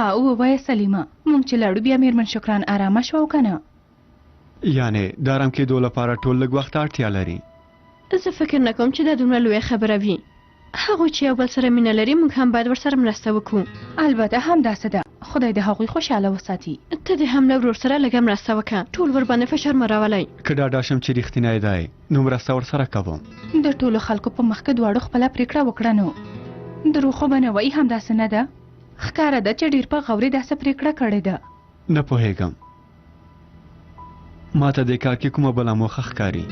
ها ووایه سلیمه مونږ چې لاړو بیا میرمن شکران آرامه شوه او که نه یعنې د آرام کېدو لپاره ټول لږ وخت اړتیا لري زه فکر نه کوم چې دا دومره لویه خبره وي هغوی چې یو بل سره مینه لري موږ هم باید ورسره مرسته وکړو البته همداسې ده خدای د هغوی خوشحاله وساتي ته دې هم له ورور سره لږه مرسته وکړه ټول ورباندې فشار مه راولئ که ډاډه شم چې رښتینی دی نو مرسته ورسره کوم د ټولو خلکو په مخ کې دواړو خپله پرېکړه وکړه نو دروغ خو به نه وایي همداسې نه ده ښکاره ده چې ډېر په غورې داسې پرېکړه کړې ده نه پوهېږم ما ته دې کار کې کومه بله موخه ښکاري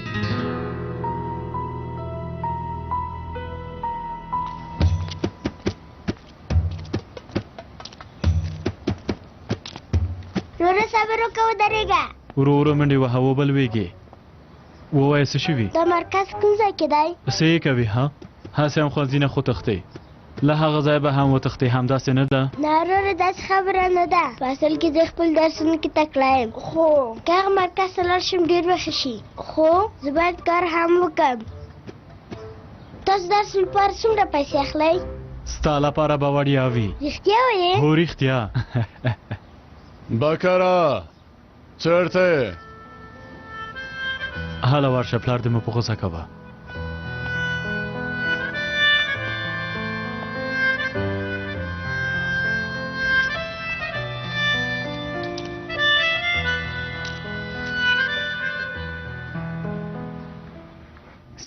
وروره صبر وکړه ودرېږه ورو ورو منډې وهه وبلوېږې ووایه څه شوي د مرکز کوم ځای کې دی څه یې کوي ها هسې هم ښوونځي نه خو تښتې له هغه ځای به هم وتښتې همداسې نه ده نه وروره داسې خبره نه ده په اصل کې زه خپل درسونو کې تکړه یم خو که هغه مرکز ته لاړ شم ډېر به ښه شي خو زه باید کار هم وکړم تاسو درس لپاره څومره پیسې اخلئ ستا لپاره به وړیا وي رښتیا وایې هو رښتیا بکره چېرته هله ورشه پلار دې مو په غوسه کوه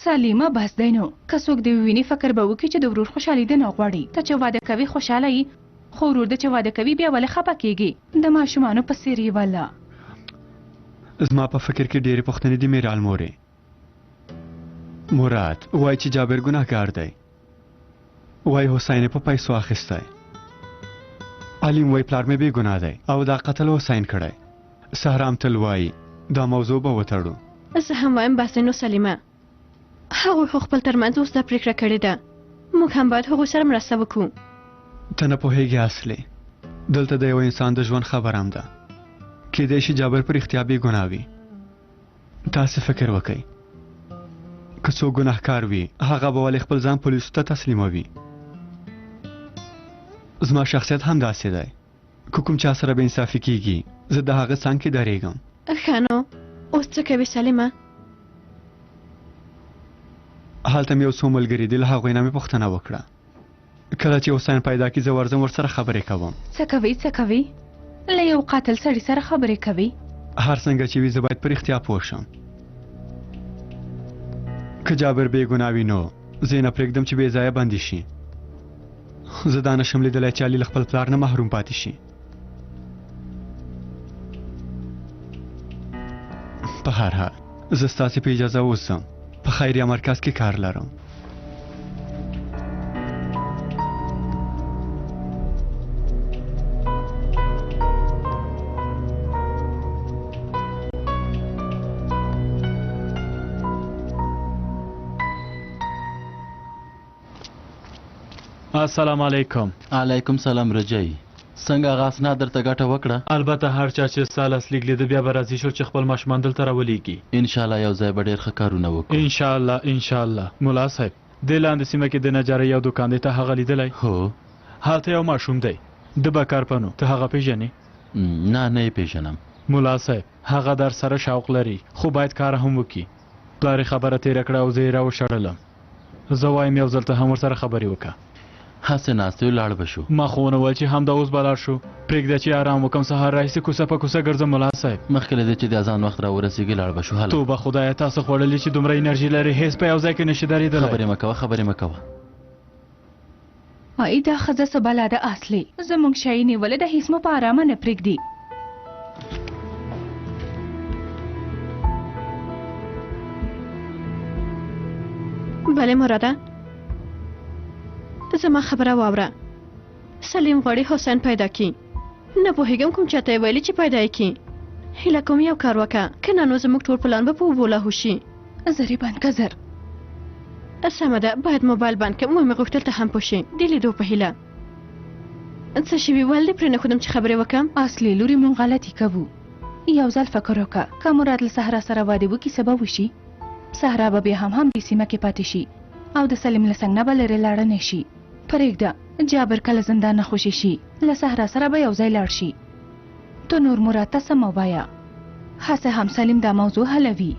سلیمه بس دی نو که څوک دې وویني فکر به وکړي چې د ورور خوشحالي دې نه غواړي ته چې واده کوي خوشحاله یې خو ورور دې چې واده کوي بیا ولې خفه کېږي د ماشومانو په څېر یې وله زما په فکر کې ډېرې پوښتنې دي میرال مورې مراد وایي چې جابر ګناهګار دی وایي حسین په پیسو اخیستی علیم وایي پلار مې بې ګناه دی او دا قتل حسین کړی سهرام تل وایي دا موضوع به وتړو زه هم وایم بس دی نو سلیمه هغوی خو خپل ترمنځ اوس دا پرېکړه کړې ده موږ هم باید هغوی سره مرسته وکړو ته نه پوهېږې اصلي دلته د یو انسان د ژوند خبر هم ده کېدای شي جابر په رښتیا بې ګناه وي تاسې فکر وکئ که څوک ګناهکار وي هغه به ولې خپل ځان پولیسو ته تسلیموي زما شخصیت هم داسې دی که کوم چا سره بې انصافي کېږي زه د هغه څنګ کې درېږم ښه نو اوس څه کوې سلیمه هلته مې یو څو ملګري دي له هغوی نه مې پوښتنه وکړه کله چې حسین پیدا کړي زه ورځم ورسره خبرې کوم څه کوي له یو قاتل سړي سره خبرې کوي هر څنګه چې وي زه باید په رښتیا پوه شم که جابر بې ګناه وي نو زه یې نه پرېږدم چې بې ځایه بندي شي زه دا نشم لیدلی چې علي له خپل پلار نه محروم پاتې شي په هر حال زه ستاسې په اجازه اوسم په خیریه مرکز کې کار لرم السلام علیکم علیکم سلام رجای څنګه غاسنا درته ګټه وکړه البته هر چا چې ستا لاسلیک لیده بیا به راضي شو چې خپل ماشومان دلته راولېږي انشاءالله یو ځای به ډېر ښه کارونه وکړو انشاءالله ملا صاحب دې لاندې سیمه کې د نجارۍ یو دوکان دی ته هغه لیدلی هو هلته یو ماشوم دی د بکار پنو ته هغه پیژنې نه یې پیژنم ملا صاحب هغه در سره شوق لري خو باید کار هم وکړي پلار یې خبره تېره کړه او زه یې راوشړلم زه وایم یو ځل ته هم ورسره خبرې وکړه هسې ناستې ولاړ به شو ما خو ونه ویل چې همدا اوس به لاړ شو پرېږده چې ارام وکړم سهار راهیسې کوڅه په کوڅه ګرځم ملا صاحب مخکې له دې چې د اذان وخت راورسېږي لاړ به شو هله توبه خدایه تاسو خوړلي چې دومره انرژي لري هېڅ په یو ځای کې نشي درېدلی خبرې مه کوه ای دا ښځه څه بلا ده اصلي زموږ شی نیولې ده هېڅ مو په ارامه نه پرېږدي بله مراده زما خبره واوره سلیم غواړي حسین پیدا کړي نه پوهېږم کوم چاته یې ویلي چې پیدا یې کړي هیله کوم یو کار وکړه که نه نو زموږ ټول پلان به په اوبو لاهو شي زر یې بند که زر سمه ده باید موبایل بند کړم ومې غوښتل ته هم پوه شې د لیدو په هیله څه شوي ولې پرې نښودم چې خبرې وکړم اصلي لورې مونږ غلطي کوو یو ځل فکر وکړه که مراد له صحرا سره واده وکړي څه به وشي صحرا به بیا هم دې سیمه کې پاتې شي او د سلیم له څنګ نه به لرې لاړه نه شي پرېږده جابر کله زندان نه خوشي شي له صحرا سره به یو ځای لاړ شي ته نور مراد ته سم ووایه هسه هم سلیم دا موضوع حلوي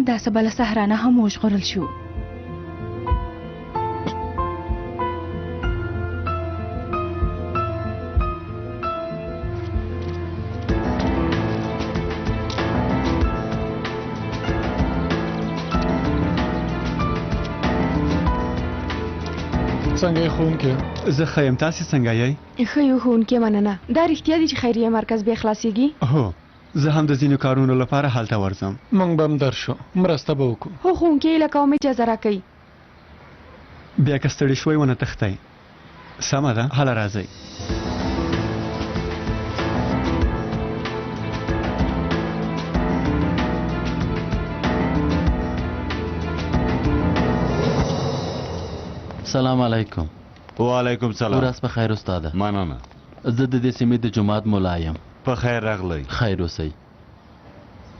داسې به له صحرا نه هم وژغورل شو څنګه یې ښوونکی؟ زه ښه یم، تاسې څنګه یئ؟ ښه یو ښوونکی مننه. دا رښتیا دي چې خیریه مرکز بیا خلاصیږي؟ هو زه هم د ځینو کارونو لپاره هلته ورځم. موږ به هم درشو، مرسته به وکړو. هو ښوونکی له کومه اجازه راکوي؟ بیا که ستړي شوئ ونه تښتئ. سمه ده، هله راځئ. سلام علیکم. وعلیکم سلام. ورځ په خیر استاده. مننه. زه د دې سیمې د جماعت مولا یم. په خیر راغلی. خیر اوسئ.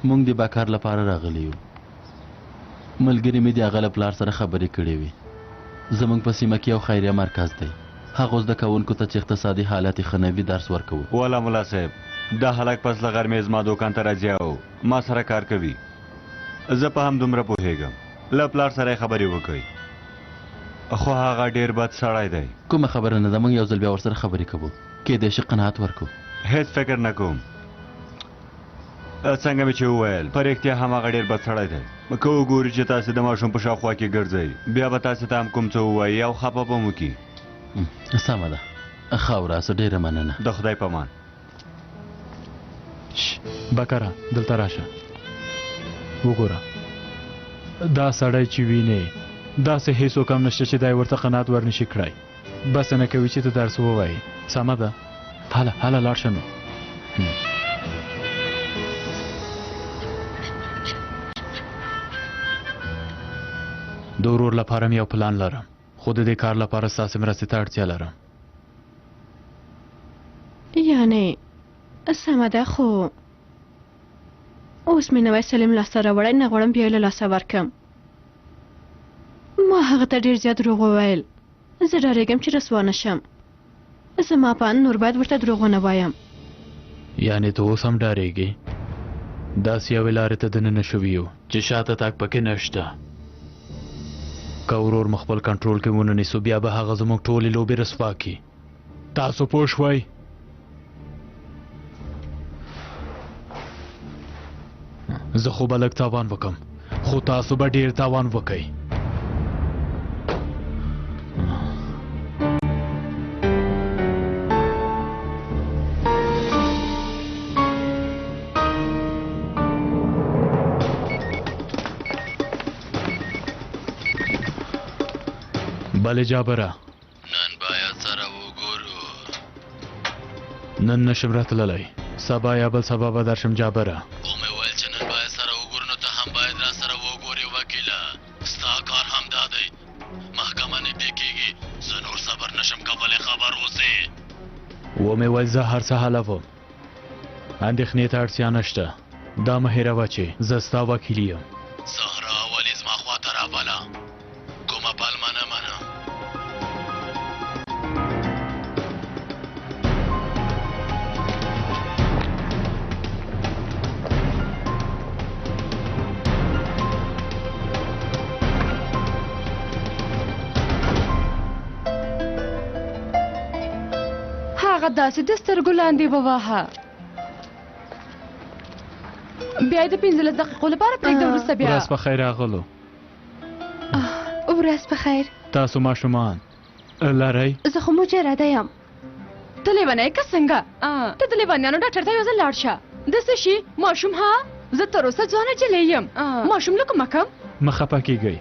موږ د باکار لپاره راغلی یو. ملګري مې د هغه له پلار سره خبرې کړې وې. زموږ په سیمه کې یو خیریه مرکز دی. هغه زده کوونکو ته چې اقتصادي حالت یې ښه نه وي درس ورکوو. والا ملا صاحب، دا هلک پس له غرمې زما دوکان ته راځي او ما سره کار کوي. زه په هم دومره پوهېږم. له پلار سره یې خبرې وکړئ. خو هغه ډیر بد سړی دی. کومه خبره نه ده، موږ یو ځل بیا ورسره خبرې کوو. کېدای شي قناعت ورکړو. هیڅ فکر نه کوم. څنګه مې چې وویل په رښتیا هم هغه ډیر بد سړی دی. که وګوري چې تاسې د ماشوم په شاوخوا کې ګرځئ بیا به تاسې ته هم کوم څه ووایي او خفه به مو کړي. سمه ده. ښه ورځ، ډېره مننه. د خدای په امان. بکره دلته راشه. وګوره دا سړی چې وینې داسې هیڅوک هم نشته چې دا یې ورته قناعت ورنشي کړی. بس نه کوي چې ته درس ووایي. سمه ده، هله لاړ شه نو. د ورور لپاره مې یو پلان لرم، خو د دې کار لپاره ستاسې مرستې ته اړتیا لرم. یعنې سمه ده، خو اوس مې نوی سلیم لاسته راوړی، نه غواړم بیا یې له لاسه ورکړم. ما هغه ته ډېر زیات دروغ وویل. زه ډارېږم چې رسوا نه شم. زما په اند نور باید ورته دروغ ونه وایم. یعنې ته اوس هم ډارېږې؟ داسې یوې لارې ته دننه شوي یو چې شاته تګ پکې نشته. که ورور مو خپل کنټرول کې ونه نیسو بیا به هغه زموږ ټولې لوبې رسوا کړي. تاسو پوه شوئ؟ زه خو به لږ تاوان وکم، خو تاسو به ډېر تاوان وکئ. بله جابره، نن باید سره وګورو. نن نشم راتللی، سبا یا بل سبا به درشم جابره. ومې ویل چې نن باید سره وګورو، نو ته هم باید را سره وګورې وکیله. ستا کار هم دا دی. محکمه نږدې کېږي، زه نور صبر نشم کولی، خبر اوسې. ومې ویل زه هر څه حلوم، اندېښنې ته اړتیا نشته. دا مه هېروه چې زه ستا وکیل یم. زهرا ولې زما خواته رابله؟ کومه پلمه نه منم. هغه داسې د سترګو لاندې وواهه. بیا یې د 15 دقیقو لپاره پرېږده، وروسته بیا. ورځ په خیر راغلو. ورځ په خیر. تاسو ماشومان لرئ؟ زه خو مجرده یم. ته لیونی که څنګه؟ ته د لیونیانو ډاکټر ته یو ځل لاړ شه. د څه شي ماشوم؟ ها، زه تر اوسه ځوانه نجلۍ یم. ماشوم له کومه کم؟ مه خفه کېږئ،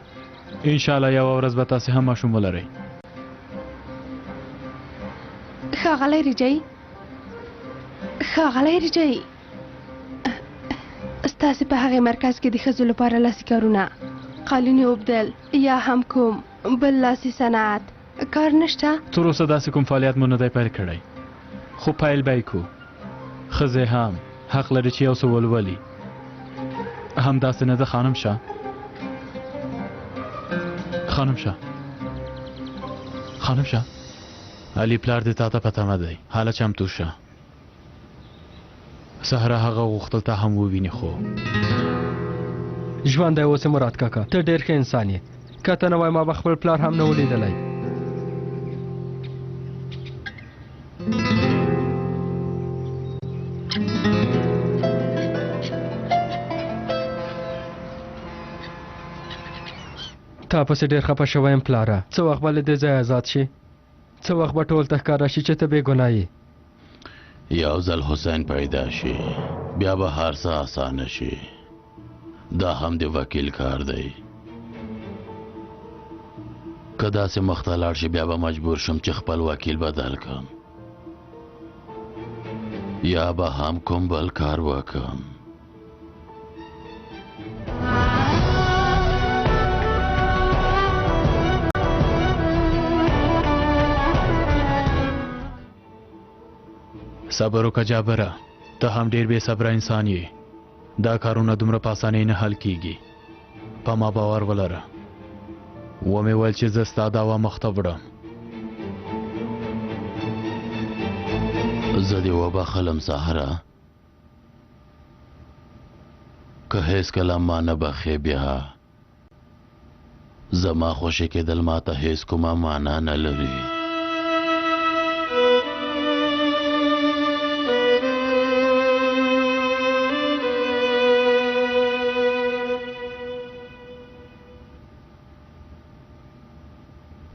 انشاءالله یوه ورځ به تاسې هم ماشوم ولرئ. ښاغلی ریجی، ښاغلی ریجی، ستاسې په هغې مرکز کې د ښځو لپاره لاسي کارونه، قالینې اوبدل یا هم کوم بل لاسي صنعت کار نشته؟ تر اوسه داسې کوم فعالیت مو نه دی پیل کړی، خو پیل به یې کړو. ښځې هم حق لري چې یو څه ولولي. همداسې نه ده خانم شه؟ خانم شه، خانم شه علي پلار دې تا ته په تمه دی حاله چمتو شه سهره هغه غوښتل ته هم وویني خو ژوندی اوسې مراد کاکا ته ډېر ښه انسان یې که ته نه وای ما به خپل پلار هم نه و لیدلی تا پسې ډېر خفه شوی یم پلاره څه وخت به له دې ځای آزاد شي څه وخت به ټول ته ښکاره شي چې ته بې ګناه یې یو ځل حسین پیدا شي بیا به هر څه اسانه شي دا هم د وکیل کار دی که داسې مخته لاړ شي بیا به مجبور شم چې خپل وکیل بدل کړم یا به هم کوم بل کار وکړم صبر وکړه جابره ته هم ډېر بې صبره انسان یې دا کارونه دومره په اسانۍ نه حل کیږي په ما باور ولره ومې ویل چې زه ستا دعوا مخته وړم زه دې وبخلم سهره که هیڅکله ما نه بخې بیا زما خوشي کېدل ما ته هیڅ کومه معنا نه لري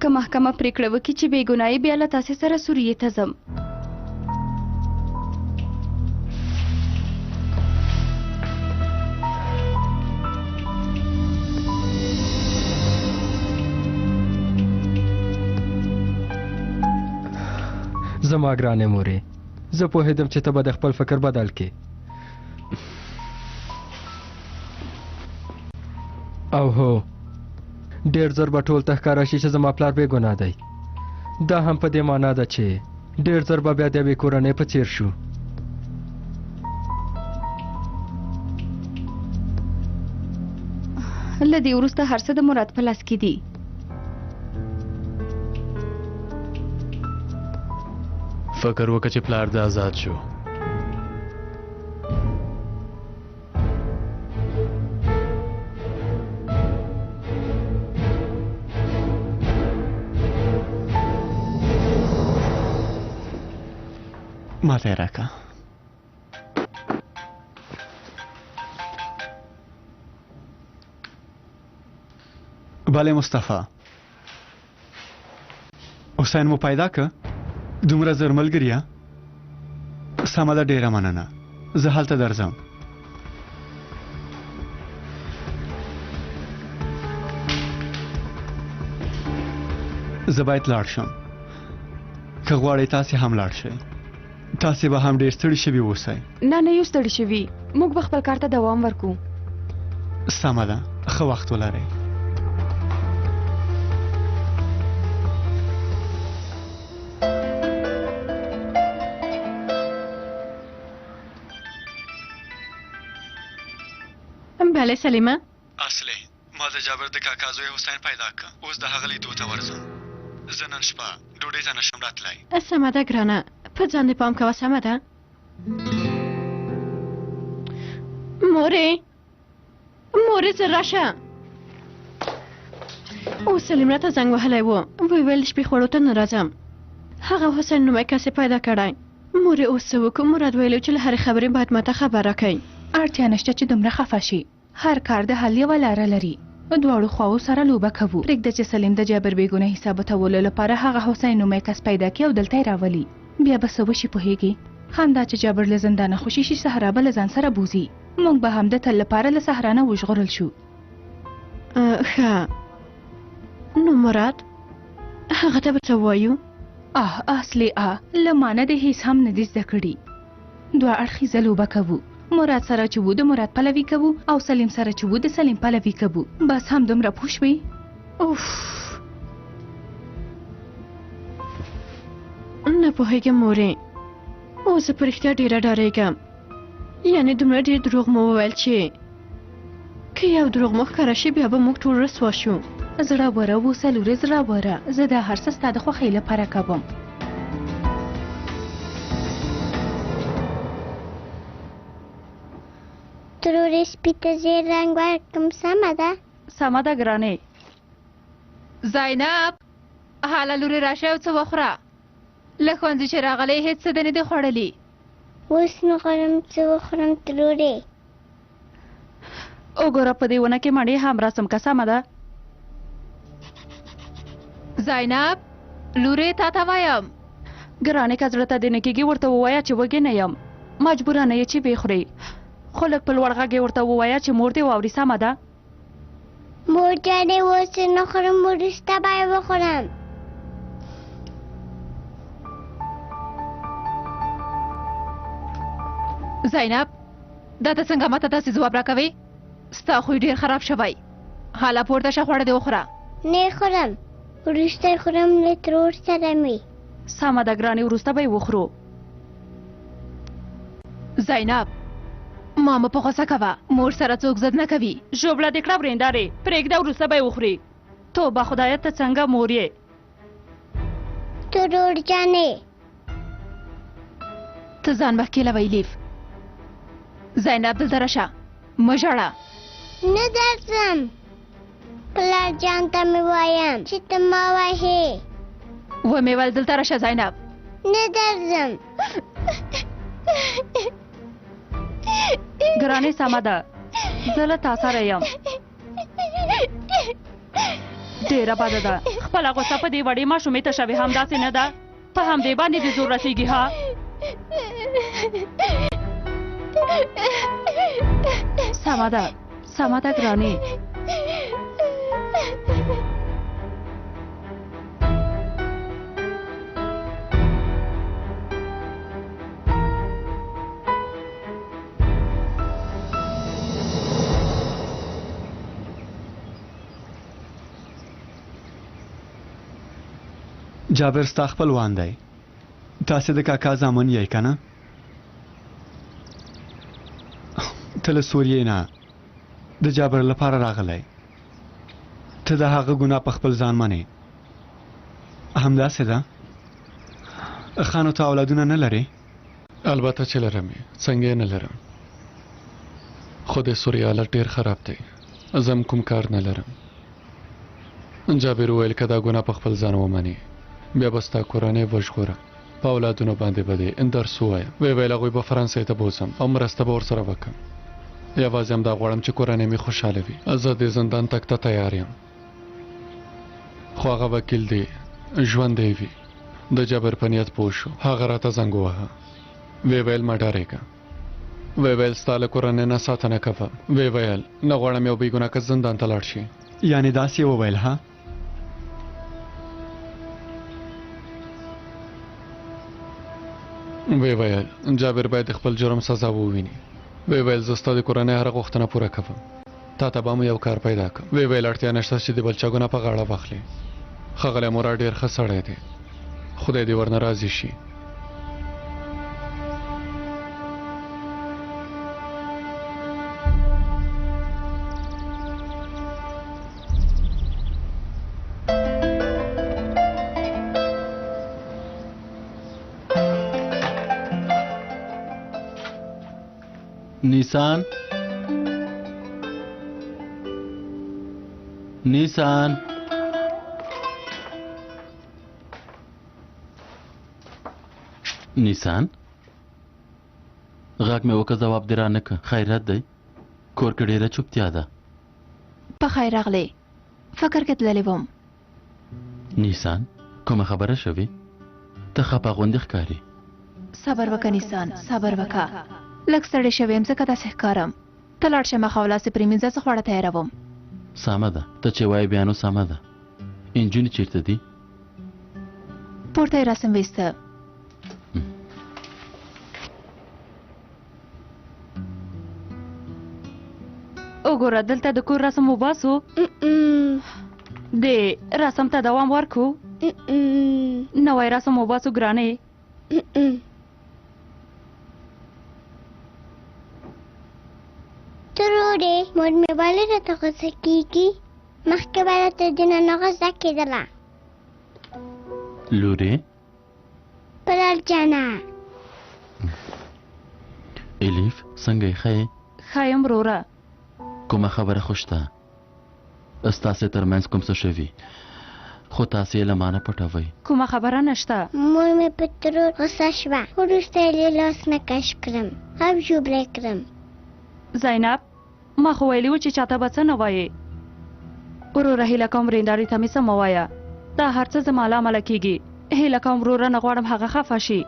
که محکمه پریکړه وکړي چې بې ګناهي بیا له تاسې سره سوریې ته ځم زما ګرانې مورې زه پوهېدم چې ته به د خپل فکر بدل کړې او هو ډېر زر به ټول ته ښکاره شي چې زما پلار بې ګناه دی دا هم په دې معنا ده چې ډېر زر به بیا د یوې کورنۍ په څېر شو له دې وروسته هر څه د مراد په لاس کې دي فکر وکړه چې پلار دې آزاد شو ماته یې راکړه بله مصطفی حسین مو پیدا که دومره زر ملګریه سمه ده ډېره مننه زه هلته درځم زه باید لاړ شم که غواړئ تاسې هم لاړ شئ تاسې به هم ډېر ستړي شوي اوسئ نه نه یو ستړي شوي موږ به خپل کار ته دوام ورکو سمه ده ښه وخت ولرئ بله سلیمه اصلي ما د جابر د کاکا زوی حسین پیدا کړ اوس د هغه لیدو ته ورځم زه نن شپه ډوډۍ ته نشم راتلی سمه ده ګرانه په ځان دې پام کوه سمه ده مورې زه راشه اوس سلیم راته زنګ وهلی و ویل شپې خوړو ته نه راځم هغه حسین نومی کس پیدا کړی مورې اوس څه وکړو مراد ویلو چې له هرې خبرې باید ماته خبر راکئ اړتیا نشته چې دومره خفه شي هر کار د حل یوه لاره لري دواړو خواو سره لوبه کوو پرېږده چې سلیم د جابر بېګناهي ثابتولو لپاره هغه حسین نومی کس پیدا کړي او دلته یې راولي بیا به څه وشي پوهېږي همدا چې جابر له زندانه خوشي شي صحرا به له ځان سره بوځي موږ به هم د تل لپاره له صحرا نه وژغورل شو ښه نو مراد هغه ته به څه ووایو اصلي له ما نه دې هېڅ هم نه دي زده کړي دوه اړخیزه لوبه کوو مراد سره چې وو د مراد پلوي کوو او سلیم سره چې وو د سلیم پلوي کوو بس هم دومره پوه شوې اوف نه پوهېږم مورې اوس زه په رښتیا ډېره ډارېږم یعنې دومره ډېر دروغ مو وویل چې که یو دروغ مو ښکاره شي بیا به موږ ټول رسوا شو زړه وره اوسه لورې، زړه وره. زه دا هر څه ستا د خوښۍ لپاره کوم. ترورې سپي ته زیړ رنګ ورکړم، سمه ده؟ سمه ده ګرانې. زینب، هاله لورې راشه یو څه وخوره. له ښوونځي چې راغلی هېڅ څه دې نه دي خوړلي. اوس نه غواړم څه وخورم ترورې. وګوره په دې ونه کې مڼې هم راسم که سمه ده؟ زینب لورې تا ته وایم ګرانې که زړه ته دې نه کېږي ورته ووایه چې وږې نه یم، مجبوره نه یې چې ویې خورې، خو لږ په لوړ غږ یې ورته ووایه چې مور دې واوري، سمه ده؟ مور جانې اوس نه خورم، وروسته به یې وخورم. زینب دا ته څنګه ماته داسې ځواب راکوې؟ ستا خوی ډېر خراب شوی. حاله پورته شه خواړه دې وخوره. نه خورم، وروسته یې خورم له ترور سره مې. سمه ده ګرانې، وروسته به یې وخورو. زینب ما مه په غوسه کوه، مور سره څوک ضد نه کوي. ژوبله دې کړه ورېندارې، پرېږده وروسته به یې وخوري. توبه خدایه ته څنګه مور یې؟ ترور جانې ته ځان مخکېلوئ لیف. زینب دلته راشه، مه ژاړه. نه درځم، پلار جان ته مې وایم چې ته ما وهې. ومې ویل دلته راشه زینب. نه درځم. ګرانې سمه ده، زه له تا سره یم. ډېره بده ده، خپله غوسه په دې وړې ماشومې ته شوې، همداسې نه ده؟ په همدې باندې دې زور رسېږي ها؟ سمه ده، سمه ده ګرانې. جابر ستا خپلوان دی، تاسې د کاکا زامن یې که نه؟ ته له سوریې نه د جابر لپاره راغلی، ته د هغه ګناه په خپل ځان منې، همداسې ده؟ خانو ته اولادونه نه لرې؟ البته چې لرم یې، څنګه یې نه لرم، خو د سوریې حالت ډېر خراب دی، زه هم کوم کار نه لرم. جابر وویل که دا ګناه په خپل ځان ومنې بیا به ستا کورنۍ وژغوره، په اولادونو باندې به دې درس ووایم. ویې ویل هغوی به فرانسې ته بوځم او مرسته به ورسره وکړم. یوازې همدا غواړم چې کورنۍ مې خوشحاله وي. زه د زندان تګ ته تیار یم، خو هغه وکیل دی ژوندی وي. د جابر په نیت پوه شو، هغه راته زنګ وواهه. ویې ویل مه ډارېږه، ویې ویل ستا له کورنۍ نه ساتنه کوه. ویې ویل نه غواړم یو بېګناه کس زندان ته لاړ شي. یعنې داسې یې وویل ها؟ ویې ویل جابر باید د خپل جرم سزا وویني. ویې ویل زه ستا د کورنۍ هره غوښتنه پوره کوم، تا ته به مو یو کار پیدا کړم. ویې ویل اړتیا نشته چې د بل چا ګناه په غاړه واخلې. ښاغلی مراد ډېر ښه سړی دی، خدای دې ورنه راضي شي. نیسان نیسان نیسان غږ مې وکړه، ځواب دې رانه کړه. خیرت دی؟ کور کې ډېره چوپتیا ده. په خیر راغلی، فکر کې تللی وم. نیسان کومه خبره شوې؟ ته خپه غوندې ښکارې. صبر وکه نیسان، صبر وکه. لږ ستړی شوی یم ځکه داسې ښکارم. ته لاړ شه مخه ولاسې پرېمینځه، زه خواړه تیاروم. سمه ده، ته چې وایې بیا نو سمه ده. انجونې چېرته دي؟ پورته یې رسم ویسته. وګوره دلته د کور رسم وباسو، د رسم ته دوام ورکو، نوی رسم وباسو ګرانې. ترورې مور مې ولې راته غوسه کېږي؟ مخکې به راته د ناروغه زده کېدله لورې پلار جانه الیف څنګه یې ښه یې ښه یم وروره کومه خبره خو شته ستاسې ترمنځ کوم څه شوي خو تاسې یې له ما نه پټوئ کومه خبره نشته مور مې په ترور غوسه شوه وروسته یې لاس نه کش کړم او ژوبلی کړم زینب ما خو ویلي و چې چاته به څه نه وایې وروره هیله کوم ورېندارې ته مې څه مه وایه دا هر څه زما له امله کېږي هیله کوم وروره نه غواړم هغه خفه شي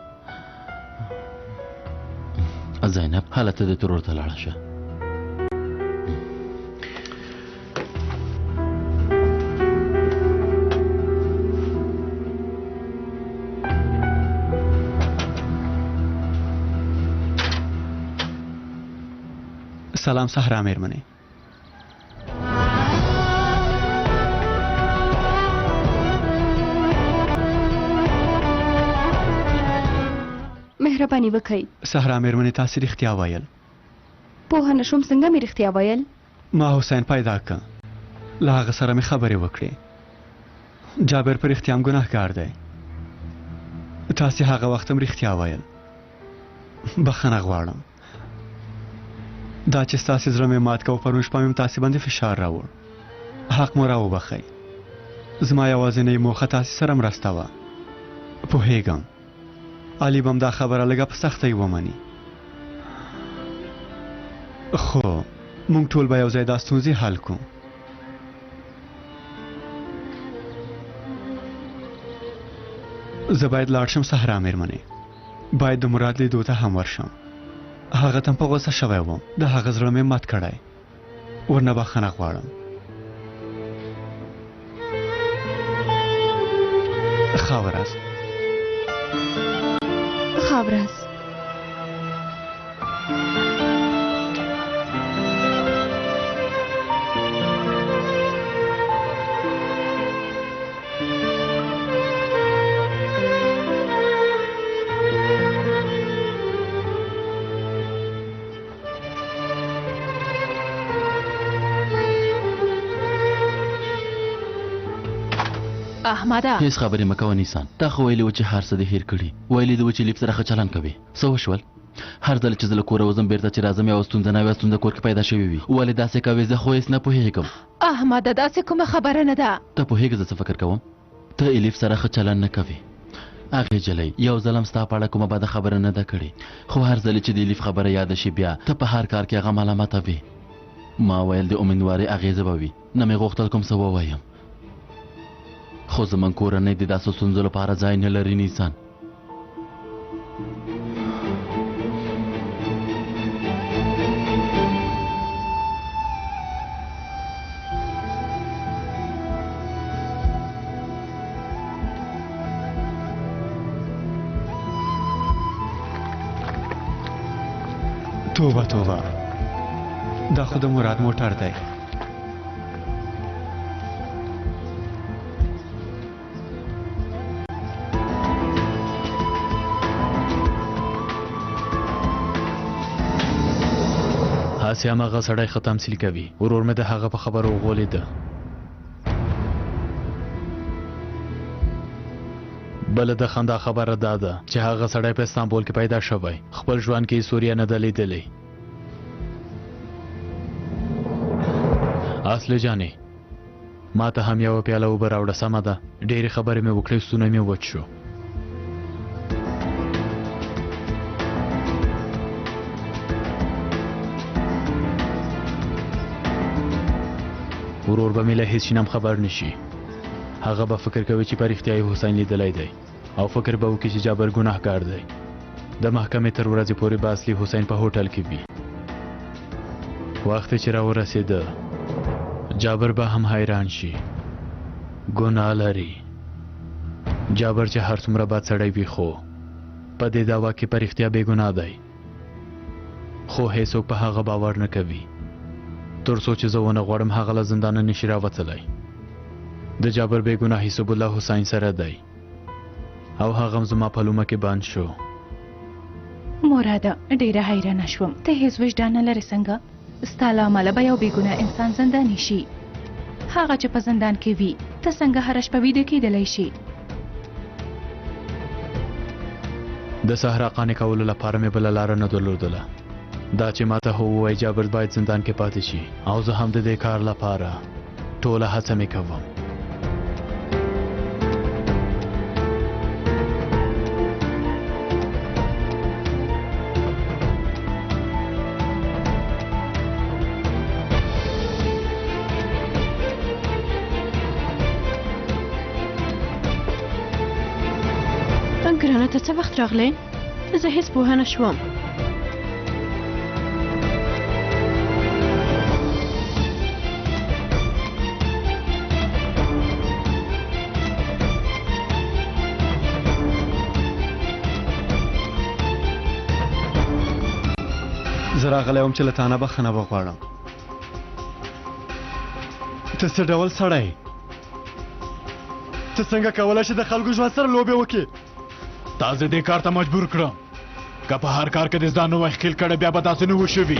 زینب هلته د ترور ته لاړه شه سلام صحرا میرمنې مهرباني وکړئ صحرا میرمنې تاسې رښتیا ویل پوهه نه شوم څنګه مې رښتیا ویل ما حسین پیدا کړ له هغه سره مې خبرې وکړې جابر په رښتیا هم ګناهګار دی تاسې هغه وخت هم رښتیا ویل بخښنه غواړم دا چې ستاسې زړه مې مات کو پرون شپه مې تاسې باندې فشار راوړ حق مو راوبخئ زما یوازینۍ موخه تاسې سره مرسته وه پوهېږم علي به هم دا خبره لږه په سختۍ ومني خو موږ ټول به یو ځای دا ستونزې حل کړو زه باید لاړ شم صحرا میرمنې باید د مراد لیدو ته هم ورشم هغه ته په غوسه شوی وم د هغه زړه مې مات کړی ورنه بخښنه غواړم ښه ورځ ښه ورځ احمده هیڅ خبرې مه کوه نیسان تا خو ویلي و چې هر څه دې هېر کړي ویلي دې و چې لیف سره ښه چلند کوي څه وشول هر ځل چې زه له کوره وځم بیرته چې راځم یوه ستونزه نه یوه ستونزه کور کې پیدا شوې وي ولې داسې کوې زه خو هېڅ نه پوهېږم احمده داسې کومه خبره نه ده ته پوهېږې زه څه فکر کوم ته الیف سره ښه چلند نه کوې هغې جلۍ یو ځل هم ستا په اړه کومه بده خبره نه ده کړې خو هر ځل چې د الیف خبره یاده شي بیا ته په هر کار کې هغه ملامته وې ما ویل د امیندوارۍ اغېزه به وي نه مې غوښتل کوم څه ووایم خو زموږ کورنۍ د داسې ستونزو لپاره ځای نه لري نیسان توبه توبه دا خو د مراد موټر دی هسې هماغه سړی ښه تمثیل کوي ورور مې د هغه په خبرو وغولېده بله د خندا خبره دا ده چې هغه سړی په استانبول کې پیدا شوی خپل ژوند کې یې سوریه نه ده لیدلی اصل جانې ما ته هم یوه پیاله اوبه راوړه سمه ده ډېرې خبرې مې وکړې ستونی مې وچ شو ورور به مې له هېڅ شي نه خبر نشي هغه به فکر کوي چې په رښتیا یې حسین لیدلی دی او فکر به وکړي چې جابر ګناهګار دی د محکمې تر ورځې پورې به اصلي حسین په هوټل کې وي وخت چې راورسېده جابر به هم حیران شي ګناه لري جابر چې هر څومره بد سړی وي خو په دې دعوا کې په رښتیا بې ګناه دی خو هیڅوک په هغه باور نه کوي تر څو چې زه ونه غواړم هغه له زندانه نشي راوتلی د جابر بې ګناه حسب الله حسین سره دی او هغه هم زما په لومه کې بند شو مراده ډیره حیرانه شوم ته هیڅ وجدان نه لرې څنګه ستا له امله به یو بې ګناه انسان زنداني شي هغه چې په زندان کې وي ته څنګه هره شپه ویده کېدلی شي؟ د صحرا قانع کولو لپاره مې بله لاره نه درلودله. دا چې ماته هو ووایي جابر باید زندان کې پاتې شي او زه هم د دې کار لپاره ټوله هڅه مې کوم. ګرانه ته څه وخت راغلی؟ زه هیڅ پوهه نه شوم. زه راغلی وم چې له تانه بخښنه وغواړم. ته څه ډول سړی؟ ته څنګه کولی شې د خلکو ژوند سره لوبې وکړې؟ تا زه دې کار ته مجبور کړم. که په هر کار کې د ځان نوی ښکیل کړی بیا به داسې نه و شوي.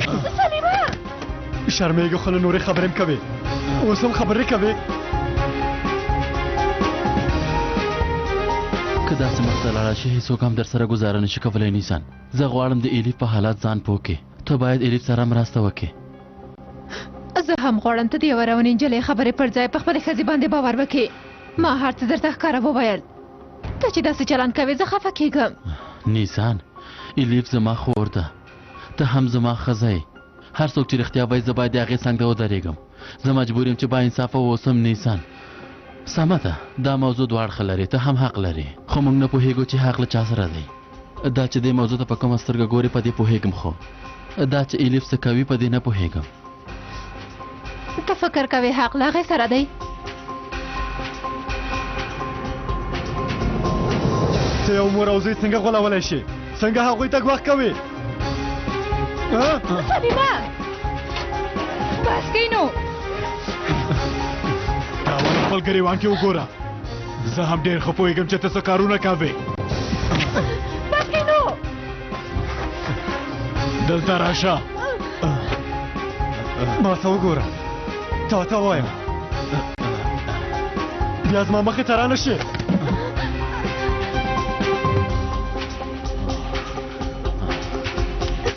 شرمېږه خو له نورې خبرې هم کوې، اوس هم خبرې کوې. که داسې مخته لاړه شي هېڅوک هم در سره ګزاره نشي کولی نیسان. زه غواړم د ایلیف په حالات ځان پوه کړې. ته باید ایلیف سره مرسته وکړې. زه هم غواړم ته د یوه روانې نجلۍ خبرې پر ځای په خپلې ښځې باندې باور وکړې. ما هر څه درته ښکاره وویل. ته چې داسې چلند کوې زه خفه کېږم. نیسان ایلیف زما خور ده، ته هم زما ښځه یې. هر څوک چې رښتیا وایي زه باید د هغې څنګ ته ودرېږم. زه مجبور یم چې با انصافه واوسم. نیسان سمه ده، دا موضوع دوه اړخه لري، ته هم حق لرې، خو موږ نه پوهېږو چې حق له چا سره دی. دا چې دې موضوع ته په کومه سترګه ګورې په دې پوهېږم، خو دا چې ایلیف څه کوي په دې نه پوهېږم. ته فکر کوې حق له هغې سره دی؟ ته یو مور او زوی څنګه غولولی شي؟ څنګه هغوی ته ګواښ کوې؟ سلیمه بس کوي نو. تاوان خپل ګریوان کې وګوره. زه هم ډېر ښه پوهېږم چې ته څه کارونه کوې. بس کوي نو. دلته راشه. ما ته وګوره، تا ته وایم بیا زما مخې ته را نه شي.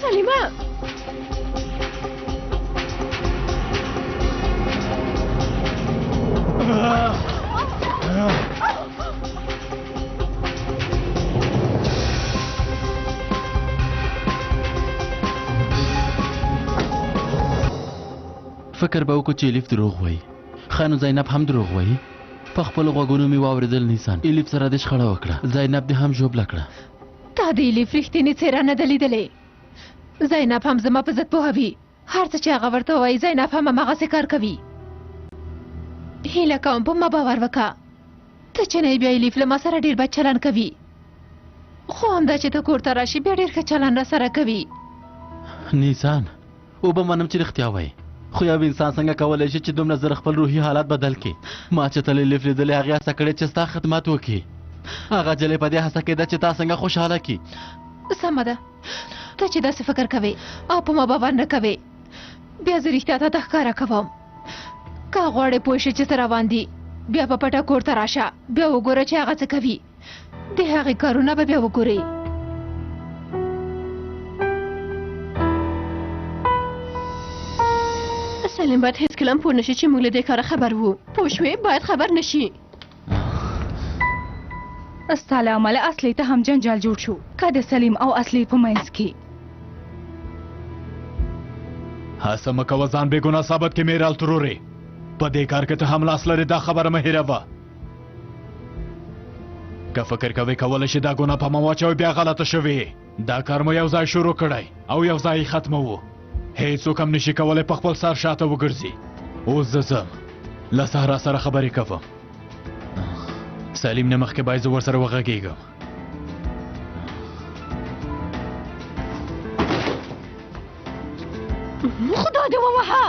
سلیمه فکر به وکړو چې ایلیف دروغ وایي. خانو زینب هم دروغ وایي. په خپلو غوږونو مې واورېدل. نیسان ایلیف سره دې شخړه وکړه، زینب دې هم ژوبله کړه. تا د ایلیف رښتینې څېره نه ده لیدلې. زینب هم زما په ضد پوهوي. هر څه چې هغه ورته وایي زینب هم هماغسې کار کوي. هیله کوم په ما باور وکړه. ته چې نه بیا ایلیف له ما سره ډېر بد چلند کوي، خو همدا چې ته کور ته راشي بیا ډېر ښه چلند را سره کوي. نیسان اوبه منم چې رښتیا وایي، خو یو انسان څنګه کولی شي چې دومره زر خپل روحي حالات بدل کړي؟ ما چې تل ایلیف لیدلې هغې هڅه کړې چې ستا خدمت وکړي. هغه جلۍ په دې هڅه کېده چې تا څنګه خوشحاله کړي. سمه ده، ته چې داسې فکر کوې او په ما باور نه کوې بیا زه رښتیا ته ښکاره کوم. که غواړې پوه شې چې څه روان دي بیا په پټه کور ته راشه، بیا وګوره چې هغه څه کوي. د هغې کارونه به بیا وګورې. سلیم باید هیڅکله هم پوه نشي چې موږ له دې کاره خبر وو. پوه شوې؟ باید خبر نشي. ستا له امله اصلي ته هم جنجال جوړ شو، که د سلیم او اصلي په منځ کې. هڅه مه کوه ځان بېګناه ثابت کړې میرال ترورې. په دې کار کې ته هم لاس لرې، دا خبره مه هېروه. که فکر کوې کولی شي دا ګناه په ما واچوي بیا غلطه شوې. دا کار مو یو ځای شروع کړی او یو ځای یې ختموو. هیڅوک هم نشي کولی په خپل سر شاته وګرځي. اوس زه ځم، له صحرا سره خبرې کوم. سلیم نه مخکې باید زه ورسره وغږېږم. خدا دې ووهه.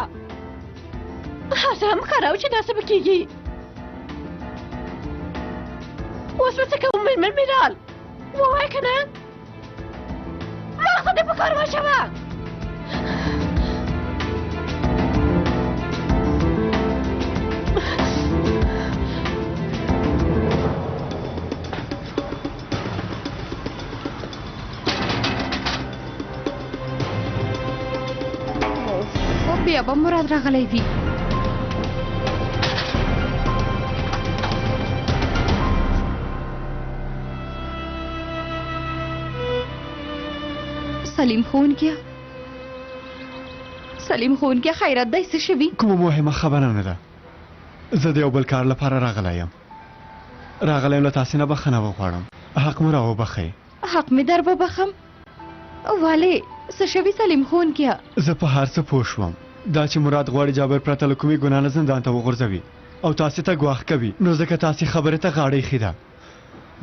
هڅه هم ښکاره وه چې داسې به کېږي. اوس به څه کوم میرمن میرال؟ ووایه که نه؟ مغزه دې په کار واچوه. بیا به مراد راغلی وي. سلیم ښوونکیه خیرات دی څه شوي؟ کومه مهمه خبره نه ده. زه د یو بل کار لپاره راغلی یم له تاسې نه بخښنه وغواړم. حق مو راوبخئ. حق مې در وبخم؟ ولې څه شوي سلیم ښوونکیه؟ زه په هر څه پوه شوم. دا چې مراد غواړي جابر پرته له کومې ګناه نه زندان ته وغورځوي او تاسې ته ګواښ کوي، نو ځکه تاسې خبرې ته غاړه ایښې ده.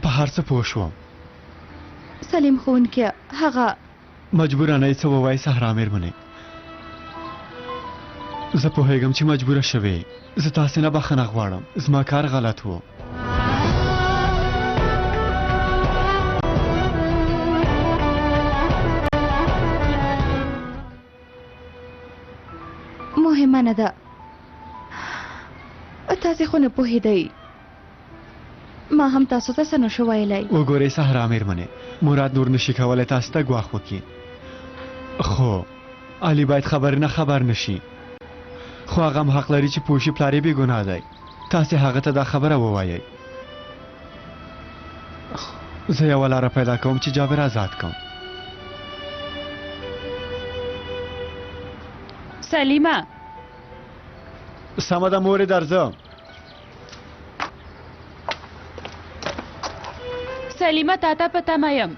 په هر څه پوه شوم. سلیم ښوونکیه هغه مجبوره نه څه ووایي صحرا مېرمنې. زه پوهیږم چې مجبوره شوې. زه تاسې نه بخښنه غواړم. زما کار غلط و. مهمه نه ده. تاسې خو نه پوهېدئ. ما هم تاسو ته څه نشو ویلی. وګورئ صحرا مېرمنې، مراد نور نشي کولی تاسو ته ګواښ وکړي، خو علي باید خبر نشي. خو هغه هم حق لري چې پوه شي پلار یې بې ګناه دی. تاسې هغه ته دا خبره ووایئ. زه یوه لاره پیدا کوم چې جابر آزاد کوم. سلیمه سمه ده مورې درځم. سلیمه تا ته په تمه یم.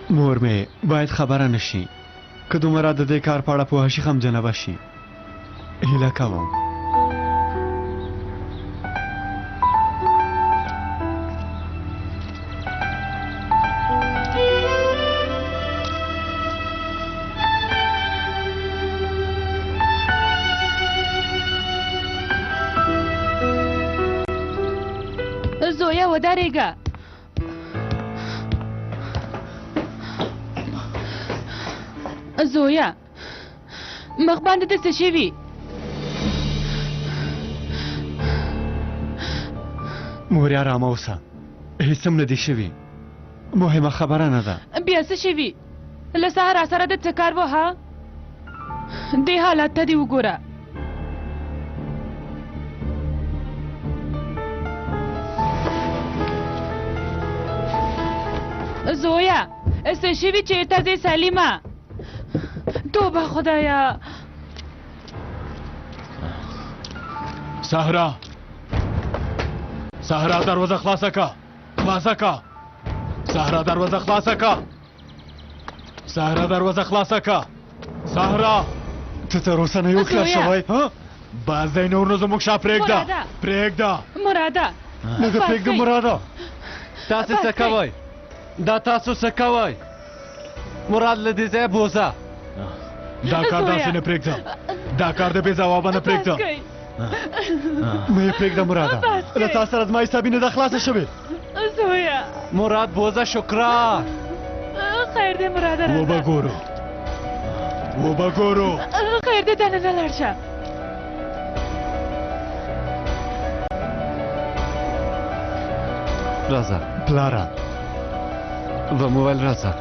مور مې باید خبره نشي. که دومره د دې کار په اړه پوه شي غمجنه به شي. هیله کوم. زویا ودرېږه. زویا مخ باندې د څه شوي؟ مورې ارامه اوسه. هېڅ هم نه دي شوي. مهمه خبره نه ده. بیا څه شوي؟ له سهار سره د څه کار و ها؟ دې حالت ته دې وګوره. زویا څه شوي چېرته ځې سلیمه؟ توبه خدایا. صحرا دروازه خلاصه کا. صحرا دروازه خلاصه کا. صحرا ته تر اوسه نه یو خلاص شوی؟ باز دی نور نو زموږ شا پرېږده. مراده نه ده پرېږده مراده. تاسو څه کوئ؟ دا تاسو څه کوئ؟ مراد له دې ځایه بوځه. دا کار داسې نه پرېږدم. دا کار د بې ځوابه نه پرېږدم. مه یې پرېږده مراده. له تا سره زما حسابي نه ده خلاصه شوې. زویا مراد بوځه. شکرا خیر دی مراده. وبه ګورو. خیر دی دننه لاړ شه. راځه پلاره و موبایل راځه.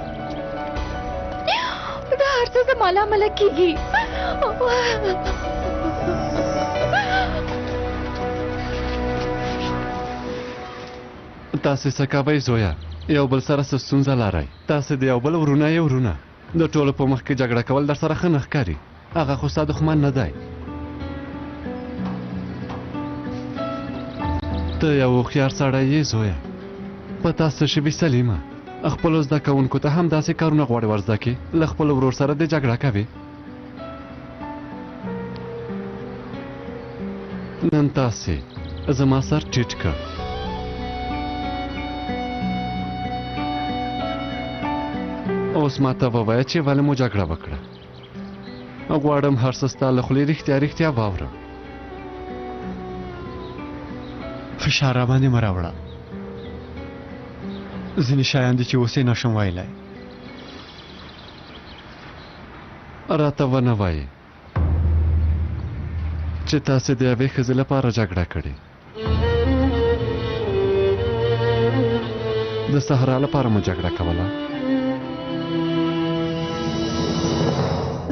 دا هر څه زما له امله کېږي. تاسې څه کوئ زویا؟ یو بل سره څه ستونزه لرئ؟ تاسې د یو بل ورونه یې ورونه. د ټولو په مخ کې جګړه کول در سره ښه نه ښکاري. هغه خو ستا دښمن نه دی. ته یو هوښیار سړی یې زویا. په تا څه شوي سلیمه؟ خپلو زده کوونکو ته هم داسې کارونه غواړې ورزده کړي؟ له خپل ورور سره دې جګړه کوې؟ نن تاسې زما سر ټیټ کړ. اوس ما ته ووایه چې ولې مو جګړه وکړه. غواړم هر څه ستا له خولې رښتیا واورم. فشار راباندې مه راوړه. ځینې شیان دي چې اوس یې نشم ویلی. راته ونه وایې چې تاسې د یوې ښځې لپاره جګړه کړې. د صحرا لپاره مو جګړه کوله.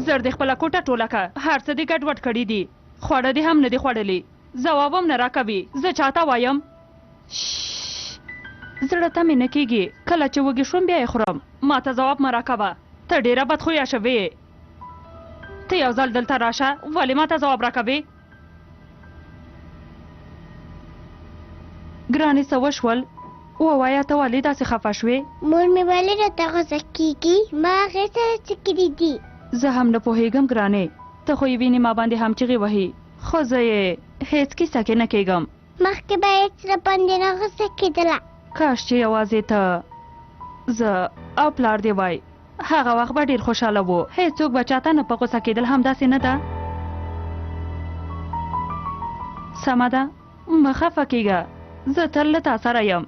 زر دې خپله کوټه ټوله که هر څه دې ګډوډ کړي دي خوړه دې هم نه دي خوړلي ځواب هم نه راکوي زه چاته وایم زړه ته مې نه کېږي کله چې وږې شوم بیا یې خورم ما ته ځواب مه راکوه ته ډېره بدخویه شوې ته یو ځل دلته راشه ولې ما ته ځواب راکوې ګرانې څه وشول ووایه ته ولې داسې خفه شوې مور مې ولې راته غوسه کېږي ما هغې سره څه کړي دي زه هم نه پوهېږم ګرانې ته خو یې وینې ما باندې هم چغې وهي خو زه یې هېڅ کیسه کې نه کېږم مخکې به هېڅ راباندې نه غوسه کېدله کاش چې یوازې ته زه او پلار دی وای هغه وخت به ډېر خوشحاله و هېڅوک به چاته نه په غوسه کېدل همداسې نه ده سمه ده مه خفه کېږه زه تل له تا سره یم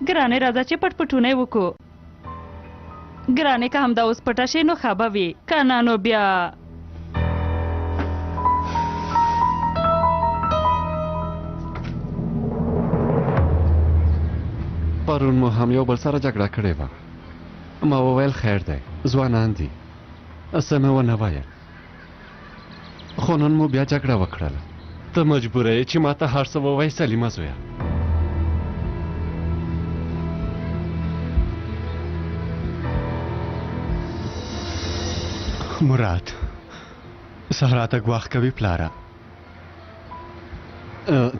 ګرانې راځه چې پټ پټونی وکړو ګرانې که همدا اوس پټه شي نو ښه به وي که نه نو بیا پرون مو هم یو بل سره جګړه کړې وه ما وویل خیر دی ځوانان دي څه مې ونه ویل خو نن مو بیا جګړه وکړله ته مجبوره یې چې ما ته هر څه ووایې سلیمه زویه مراد سهرا ته ګواښ کوي پلاره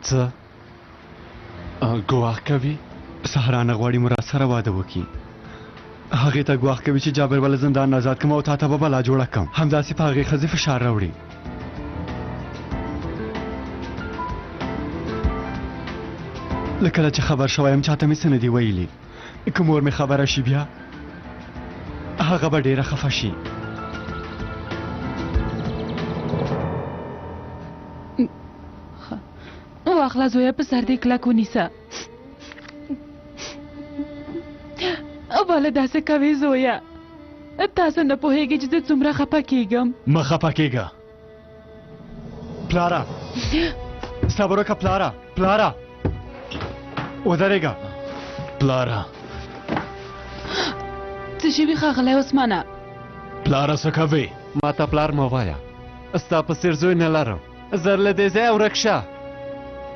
څه ګواښ کوي سهرا نه غواړي مراد سره واده وکړي هغې ته ګواښ کوي چې جابر به له زندان آزاد کړم او تا ته به بلا جوړه کړم همداسې په هغې ښځې فشار راوړي له کله چې خبر شوی یم چاته مې څه نه دي ویلي که مور مې خبره شي بیا هغه به ډېره خفه شي واخله زویه په سر دې کلک ونیسه ولې داسې کوې زویه تاسو نه پوهېږئ چې زه څومره خفه کېږم مه خفه کېږه پلاره صبر وکړه پلاره پلاره ودرېږه پلاره څه شوي ښاغلی عثمانه پلاره څه کوې ما ته پلار مه وایه ستا په څېر زوی نه لرم زر له دې ځایه ورک شه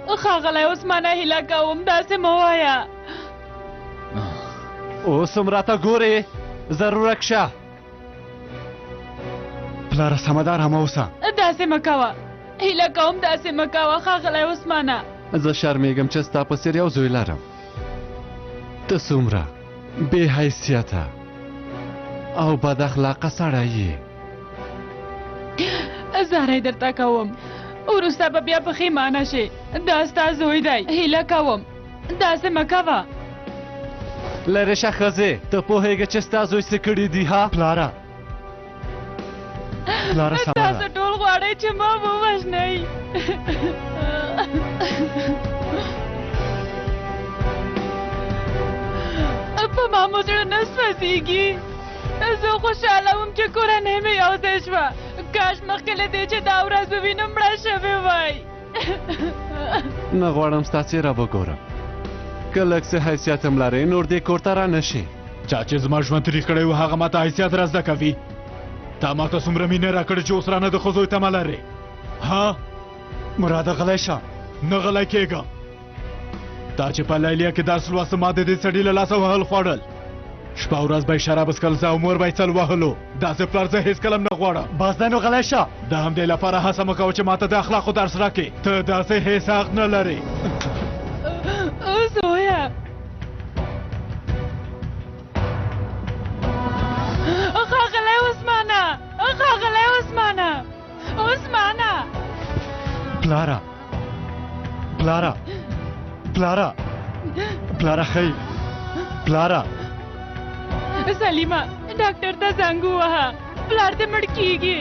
ښاغلی عثمانه هیله کوم داسې مه وایه اوس هم راته ګورې زر ورک شه پلاره سمدار هم اوسه داسې مه کوه هیله کوم داسې مه کوه ښاغلی عثمانه زه شرمېږم چې ستا په څېر یو زوی لرم ته څومره بې حیثیته او بد اخلاقه سړی یې زهره یې درته کوم وروسته به بیا پښیمانه شې دا ستا زوی دی هیله کوم داسې مه کوه لرې شه ښځې ته پوهېږې چې ستا زوی څه کړي دي ها پلاره پلاره سمه تاسو ده ټول غواړئ چې ما ووژنئ په ما مو زړه نه سوځېږي زه خوشحاله وم چې کورنۍ مې یو ځای شوه کاش مخکې له دې چې دا ورځ ووینم مړه شوې وای نه غواړم ستا څېره وګورم که لږ څه حیثیت هم لرې نور دې کور ته را نه شي چا چې زما ژوند تریخ کړی و هغه ماته حیثیت را زده کوي تا ماته څومره مینه راکړې چې اوس رانه د ښځو تمه لرې ها مراده غلی شه نه غلی کېږم تا چې په لیلیه کې درس لوسته ما د دې سړي له لاسه وهل خوړل شپه ورځ به یې شراب څکل زه او مور به یې څل وهلو داسې پلار زه هېڅکله هم نه غواړم بس دی نو غلی شه د همدې لپاره هڅه مه کوه چې ماته د اخلاقو درس راکړې ته داسې هېڅ حق نه لرې زویه ښاغلی عثمانه ښاغلی عثمانه عثمانه پلاره پلاره پلاره پلاره خی پلاره سلیمه ډاکټر ته زنګ ووهه پلار دې مړ کېږي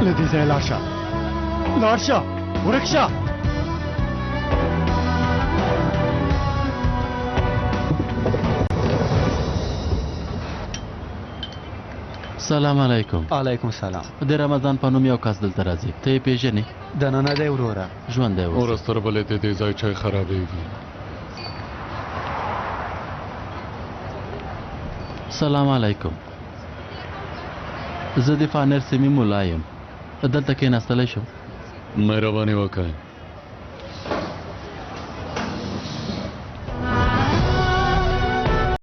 له دې ځایه لاړ شه لاړ شه ورک شه سلام علیکم علیکم السلام د رمضان په نوم یو کس دلته راځي ته یې پیژنې دننه دی وروره ژوندی اوسه ورځ تر بلې د دې ځای چای خرابېږي سلام علیکم. زه د فانر سیمې ملا یم. دلته کښېناستلی شم؟ مهرباني وکړئ.